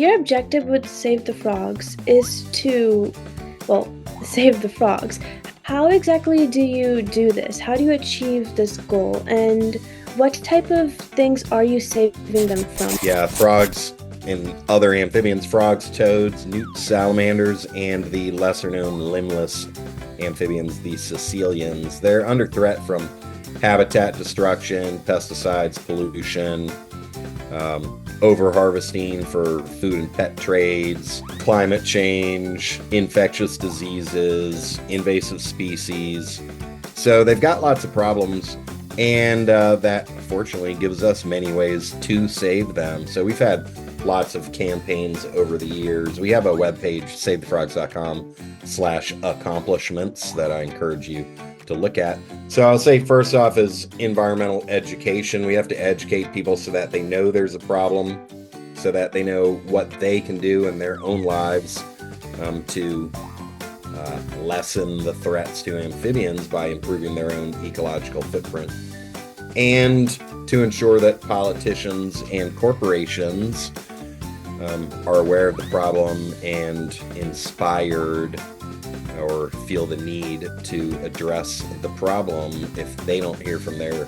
your objective with Save the Frogs is to, well, save the frogs. How exactly do you do this? How do you achieve this goal? And what type of things are you saving them from? Yeah, frogs and other amphibians, frogs, toads, newts, salamanders, and the lesser-known limbless amphibians, the caecilians. They're under threat from habitat destruction, pesticides, pollution, over-harvesting for food and pet trades, climate change, infectious diseases, invasive species. So they've got lots of problems, and that fortunately gives us many ways to save them. So we've had lots of campaigns over the years. We have a webpage, savethefrogs.com/accomplishments, that I encourage you to look at. So I'll say first off is environmental education. We have to educate people so that they know there's a problem, so that they know what they can do in their own lives to lessen the threats to amphibians by improving their own ecological footprint, and to ensure that politicians and corporations are aware of the problem and inspired or feel the need to address the problem. If they don't hear from their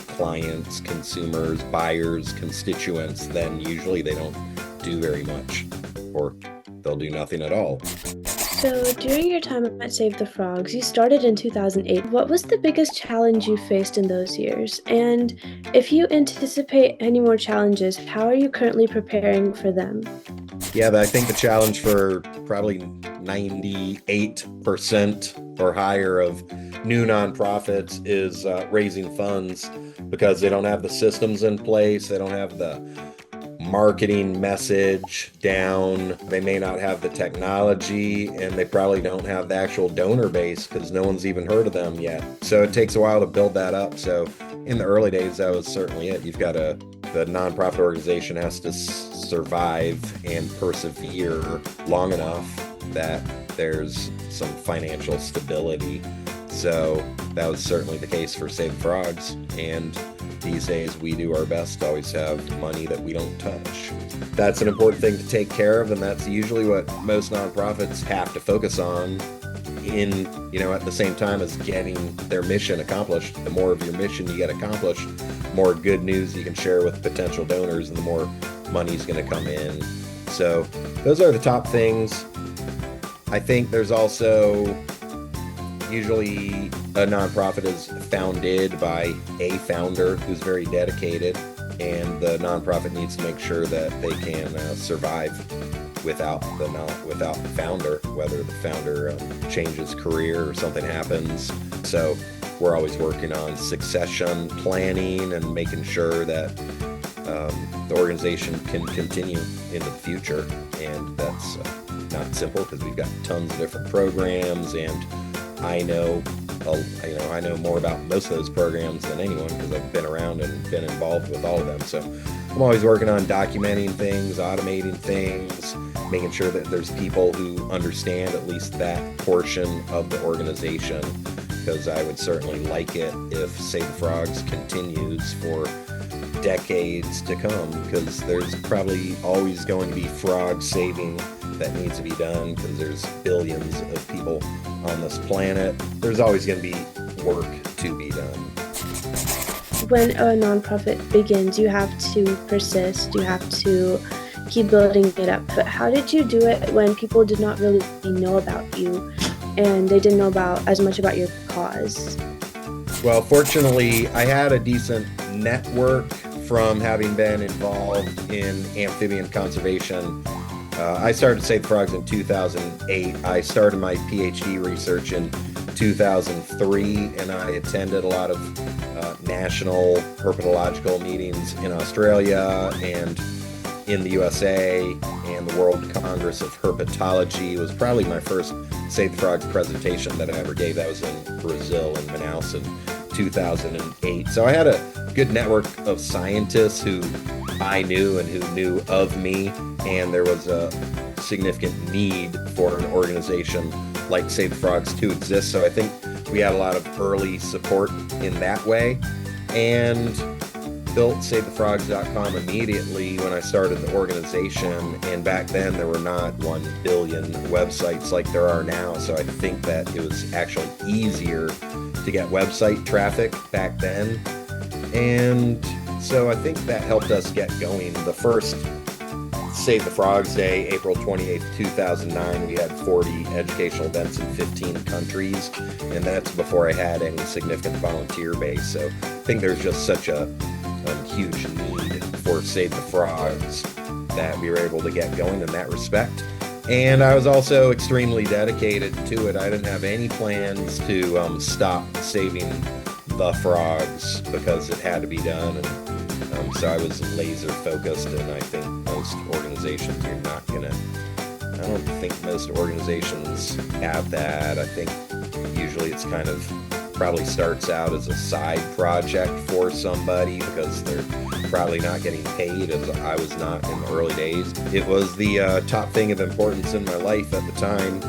clients, consumers, buyers, constituents, then usually they don't do very much, or they'll do nothing at all. So, during your time at Save the Frogs, you started in 2008. What was the biggest challenge you faced in those years? And if you anticipate any more challenges, how are you currently preparing for them? Yeah, I think the challenge for probably 98% or higher of new nonprofits is raising funds, because they don't have the systems in place. They don't have the marketing message down. They may not have the technology, and they probably don't have the actual donor base because no one's even heard of them yet. So it takes a while to build that up. So in the early days, that was certainly it. The nonprofit organization has to survive and persevere long enough that there's some financial stability. So that was certainly the case for Save the Frogs. And these days we do our best to always have money that we don't touch. That's an important thing to take care of, and that's usually what most nonprofits have to focus on at the same time as getting their mission accomplished. The more of your mission you get accomplished, the more good news you can share with potential donors, and the more money's going to come in. So those are the top things. I think there's also usually a nonprofit is founded by a founder who's very dedicated, and the nonprofit needs to make sure that they can survive without the founder, whether the founder changes career or something happens. So we're always working on succession planning and making sure that the organization can continue into the future. And that's not simple, because we've got tons of different programs, and I know more about most of those programs than anyone, because I've been around and been involved with all of them. So I'm always working on documenting things, automating things, making sure that there's people who understand at least that portion of the organization, because I would certainly like it if Save the Frogs continues for decades to come, because there's probably always going to be frog saving that needs to be done, because there's billions of people on this planet. There's always going to be work to be done. When a nonprofit begins, you have to persist, you have to keep building it up. But how did you do it when people did not really know about you and they didn't know as much about your cause? Well, fortunately, I had a decent network from having been involved in amphibian conservation. I started Save the Frogs in 2008. I started my PhD research in 2003, and I attended a lot of national herpetological meetings in Australia and in the USA, and the World Congress of Herpetology was probably my first Save the Frogs presentation that I ever gave. That was in Brazil, in Manaus, in 2008. So I had a good network of scientists who I knew and who knew of me, and there was a significant need for an organization like Save the Frogs to exist. So I think we had a lot of early support in that way. And built SaveTheFrogs.com immediately when I started the organization, and back then there were not 1 billion websites like there are now, so I think that it was actually easier to get website traffic back then. And so I think that helped us get going. The first Save the Frogs Day, April 28th, 2009, we had 40 educational events in 15 countries, and that's before I had any significant volunteer base. So I think there's just such a huge need for Save the Frogs that we were able to get going in that respect. And I was also extremely dedicated to it. I didn't have any plans to stop saving the frogs because it had to be done. And so I was laser focused, and I think most organizations are not gonna, I don't think most organizations have that. I think usually it's kind of probably starts out as a side project for somebody because they're probably not getting paid, as I was not in the early days. It was the top thing of importance in my life at the time.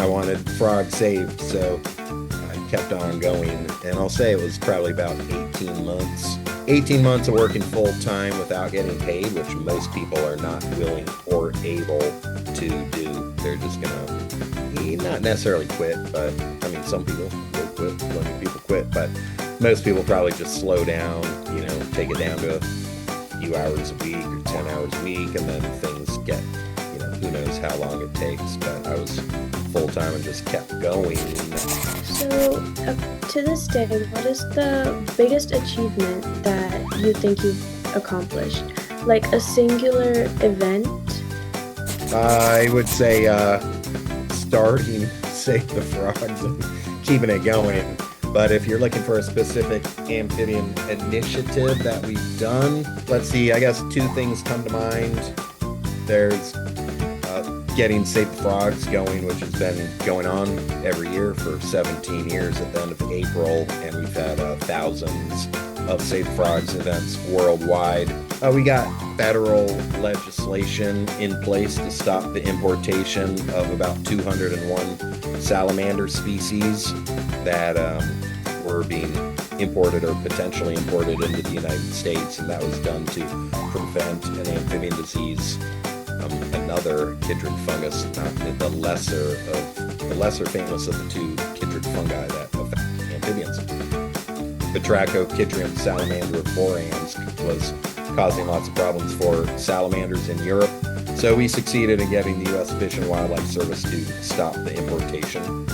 I wanted frogs saved, so I kept on going, and I'll say it was probably about 18 months. 18 months of working full-time without getting paid, which most people are not willing or able to do. They're just gonna not necessarily quit, but I mean, some people will quit, plenty of people quit, but most people probably just slow down, take it down to a few hours a week or 10 hours a week, and then things get, who knows how long it takes. But I was full-time and just kept going. So, to this day, what is the biggest achievement that you think you've accomplished? Like a singular event? I would say starting Save the Frogs and keeping it going. But if you're looking for a specific amphibian initiative that we've done, let's see, I guess 2 things come to mind. There's getting Save the Frogs going, which has been going on every year for 17 years at the end of April, and we've had thousands of Save the Frogs events worldwide. We got federal legislation in place to stop the importation of about 201 salamander species that were being imported or potentially imported into the United States, and that was done to prevent an amphibian disease, another chytrid fungus, not the lesser famous of the 2 chytrid fungi that affect amphibians. Batrachochytrium salamander-borans was causing lots of problems for salamanders in Europe, so we succeeded in getting the U.S. Fish and Wildlife Service to stop the importation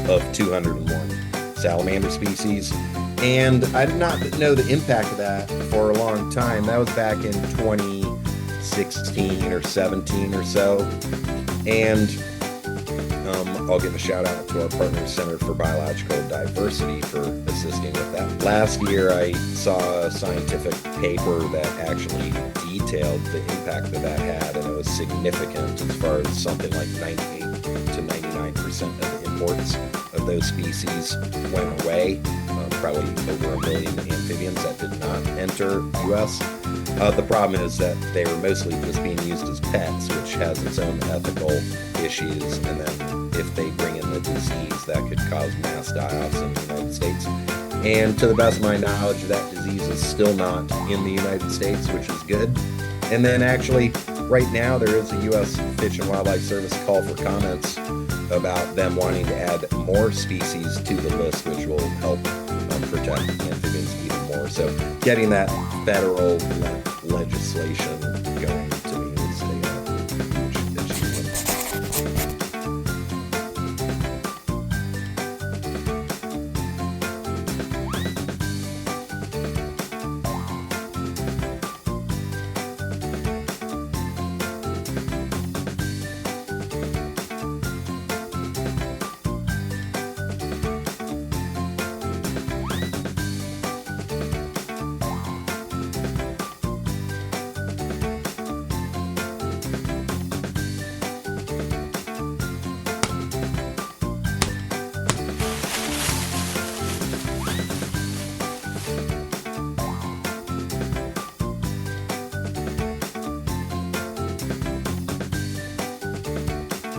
of 201 salamander species. And I did not know the impact of that for a long time. That was back in 2016 or 17 or so. And I'll give a shout out to our partner Center for Biological Diversity for assisting with that. Last year I saw a scientific paper that actually detailed the impact that had, and it was significant as far as something like 98 to 99% of the imports of those species went away. Probably over 1 million amphibians that did not enter the U.S. The problem is that they were mostly just being used as pets, which has its own ethical issues, and then if they bring in the disease, that could cause mass die-offs in the United States. And to the best of my knowledge, that disease is still not in the United States, which is good. And then actually, right now, there is a U.S. Fish and Wildlife Service call for comments about them wanting to add more species to the list, which will help protect amphibians even more. So getting that federal legislation going